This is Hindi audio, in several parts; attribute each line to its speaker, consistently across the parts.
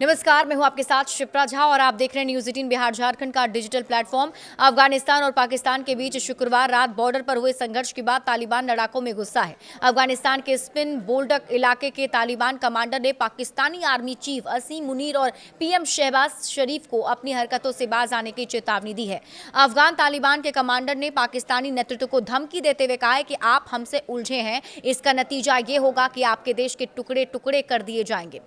Speaker 1: नमस्कार, मैं हूं आपके साथ शिप्रा झा और आप देख रहे हैं न्यूज़ 18 बिहार झारखंड का डिजिटल प्लेटफॉर्म। अफगानिस्तान और पाकिस्तान के बीच शुक्रवार रात बॉर्डर पर हुए संघर्ष के बाद तालिबान लड़ाकों में गुस्सा है। अफगानिस्तान के स्पिन बोल्डक इलाके के तालिबान कमांडर ने पाकिस्तानी आर्मी चीफ असीम मुनीर और पीएम शहबाज शरीफ को अपनी हरकतों से बाज आने की चेतावनी दी है। अफगान तालिबान के कमांडर ने पाकिस्तानी नेतृत्व को धमकी देते हुए कहा है कि आप हमसे उलझे हैं, इसका नतीजा ये होगा कि आपके देश के टुकड़े टुकड़े कर दिए जाएंगे।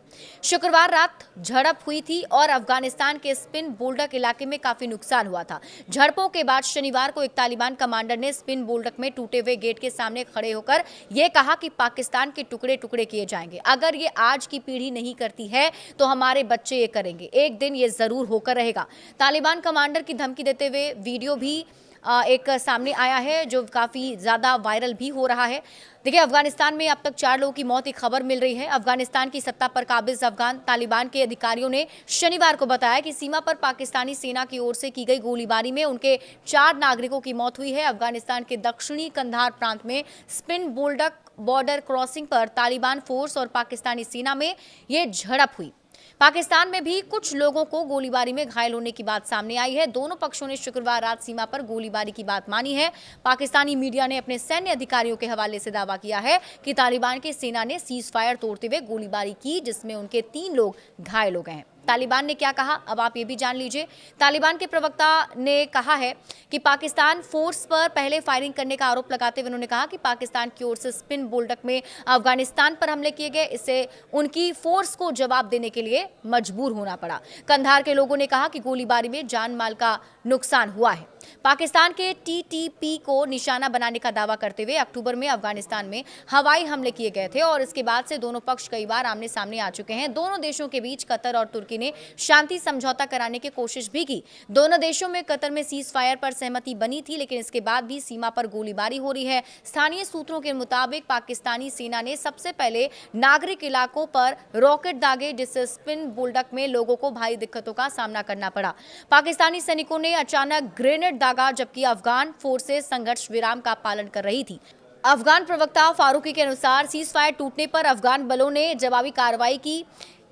Speaker 1: शुक्रवार रात झड़प हुई थी और अफगानिस्तान के स्पिन बोल्डक इलाके में काफी नुकसान हुआ था। झड़पों के बाद शनिवार को एक तालिबान कमांडर ने स्पिन बोल्डक में टूटे हुए गेट के सामने खड़े होकर यह कहा कि पाकिस्तान के टुकड़े टुकड़े किए जाएंगे। अगर ये आज की पीढ़ी नहीं करती है तो हमारे बच्चे ये करेंगे, एक दिन ये जरूर होकर रहेगा। तालिबान कमांडर की धमकी देते हुए वीडियो भी एक सामने आया है जो काफी ज्यादा वायरल भी हो रहा है। देखिए, अफगानिस्तान में अब तक 4 लोगों की मौत की खबर मिल रही है। अफगानिस्तान की सत्ता पर काबिज अफगान तालिबान के अधिकारियों ने शनिवार को बताया कि सीमा पर पाकिस्तानी सेना की ओर से की गई गोलीबारी में उनके 4 नागरिकों की मौत हुई है। अफगानिस्तान के दक्षिणी कंधार प्रांत में स्पिन बोल्डक बॉर्डर क्रॉसिंग पर तालिबान फोर्स और पाकिस्तानी सेना में ये झड़प हुई। पाकिस्तान में भी कुछ लोगों को गोलीबारी में घायल होने की बात सामने आई है। दोनों पक्षों ने शुक्रवार रात सीमा पर गोलीबारी की बात मानी है। पाकिस्तानी मीडिया ने अपने सैन्य अधिकारियों के हवाले से दावा किया है कि तालिबान की सेना ने सीज फायर तोड़ते हुए गोलीबारी की, जिसमें उनके 3 लोग घायल हो गए हैं। तालिबान ने क्या कहा, अब आप ये भी जान लीजिए। तालिबान के प्रवक्ता ने कहा है कि पाकिस्तान फोर्स पर पहले फायरिंग करने का आरोप लगाते हुए उन्होंने कहा कि पाकिस्तान की ओर से स्पिन बोल्डक में अफगानिस्तान पर हमले किए गए, इससे उनकी फोर्स को जवाब देने के लिए मजबूर होना पड़ा। कंधार के लोगों ने कहा कि गोलीबारी में जान माल का नुकसान हुआ है। पाकिस्तान के टीटीपी को निशाना बनाने का दावा करते हुए अक्टूबर में अफगानिस्तान में हवाई हमले किए गए थे और इसके बाद से दोनों पक्ष कई बार आमने सामने आ चुके हैं। दोनों देशों के बीच कतर और तुर्की ने शांति समझौता कराने की कोशिश भी की। दोनों देशों में कतर में सीज फायर पर सहमति बनी थी, लेकिन इसके बाद भी सीमा पर गोलीबारी हो रही है। स्थानीय सूत्रों के मुताबिक पाकिस्तानी सेना ने सबसे पहले नागरिक इलाकों पर रॉकेट दागे, जिससे स्पिन बोल्डक में लोगों को भारी दिक्कतों का सामना करना पड़ा। पाकिस्तानी सैनिकों ने अचानक ग्रेनेड दागा, जबकि अफगान फोर्सेस संघर्ष विराम का पालन कर रही थी। अफगान प्रवक्ता फारूकी के अनुसार सीज फायर टूटने पर अफगान बलों ने जवाबी कार्रवाई की।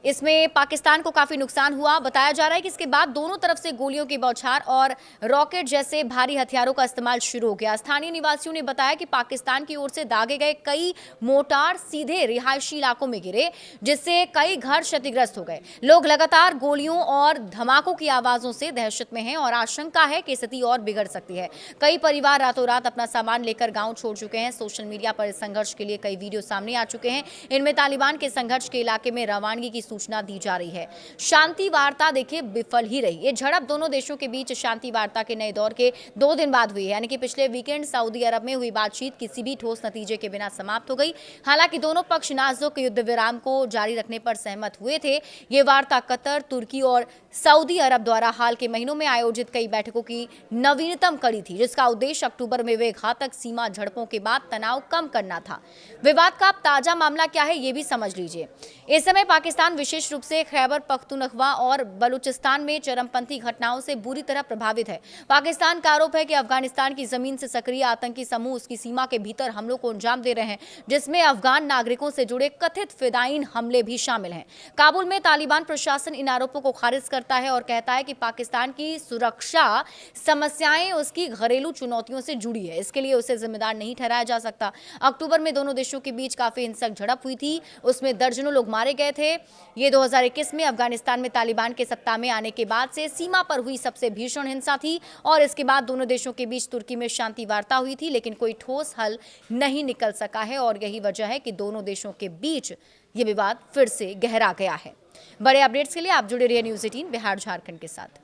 Speaker 1: इसमें पाकिस्तान को काफी नुकसान हुआ। बताया जा रहा है कि इसके बाद दोनों तरफ से गोलियों की बौछार और रॉकेट जैसे भारी हथियारों का इस्तेमाल शुरू हो गया। स्थानीय निवासियों ने बताया कि पाकिस्तान की ओर से दागे गए कई मोर्टार सीधे रिहायशी इलाकों में गिरे, जिससे कई घर क्षतिग्रस्त हो गए। लोग लगातार गोलियों और धमाकों की आवाजों से दहशत में हैं और आशंका है कि स्थिति और बिगड़ सकती है। कई परिवार रातों रात अपना सामान लेकर गांव छोड़ चुके हैं। सोशल मीडिया पर इस संघर्ष के लिए कई वीडियो सामने आ चुके हैं। इनमें तालिबान के संघर्ष के इलाके में रवानगी की सूचना दी जा रही है। शांति वार्ता देखिए विफल ही रही। ये झड़प दोनों देशों के बीच शांति वार्ता के नए दौर के 2 दिन बाद हुई है, यानी कि पिछले वीकेंड सऊदी अरब में हुई बातचीत किसी भी ठोस नतीजे के बिना समाप्त हो गई। हालांकि दोनों पक्ष नाजुक युद्ध विराम को जारी रखने पर सहमत हुए थे। ये वार्ता कतर, तुर्की और सऊदी अरब द्वारा हाल के महीनों में आयोजित कई बैठकों की नवीनतम कड़ी थी, जिसका उद्देश्य अक्टूबर में हुए घातक सीमा झड़पों के बाद तनाव कम करना था। विवाद का ताजा मामला क्या है, ये भी समझ लीजिए। इस समय पाकिस्तान विशेष रूप से खैबर पख्तूनख्वा और बलूचिस्तान में चरमपंथी घटनाओं से बुरी तरह प्रभावित है। पाकिस्तान का आरोप है कि अफगानिस्तान की जमीन से सक्रिय आतंकी समूह उसकी सीमा के भीतर हमलों को अंजाम दे रहे हैं, जिसमें अफगान नागरिकों से जुड़े कथित फिदायीन हमले भी शामिल हैं। काबुल में तालिबान प्रशासन इन आरोपों को खारिज करता है और कहता है कि पाकिस्तान की सुरक्षा समस्याएं उसकी घरेलू चुनौतियों से जुड़ी है, इसके लिए उसे जिम्मेदार नहीं ठहराया जा सकता। अक्टूबर में दोनों देशों के बीच काफी हिंसक झड़प हुई थी, उसमें दर्जनों लोग मारे गए थे। ये 2021 में अफगानिस्तान में तालिबान के सत्ता में आने के बाद से सीमा पर हुई सबसे भीषण हिंसा थी और इसके बाद दोनों देशों के बीच तुर्की में शांति वार्ता हुई थी, लेकिन कोई ठोस हल नहीं निकल सका है और यही वजह है कि दोनों देशों के बीच ये विवाद फिर से गहरा गया है। बड़े अपडेट्स के लिए आप जुड़े रहिए न्यूज़ 18 बिहार झारखंड के साथ।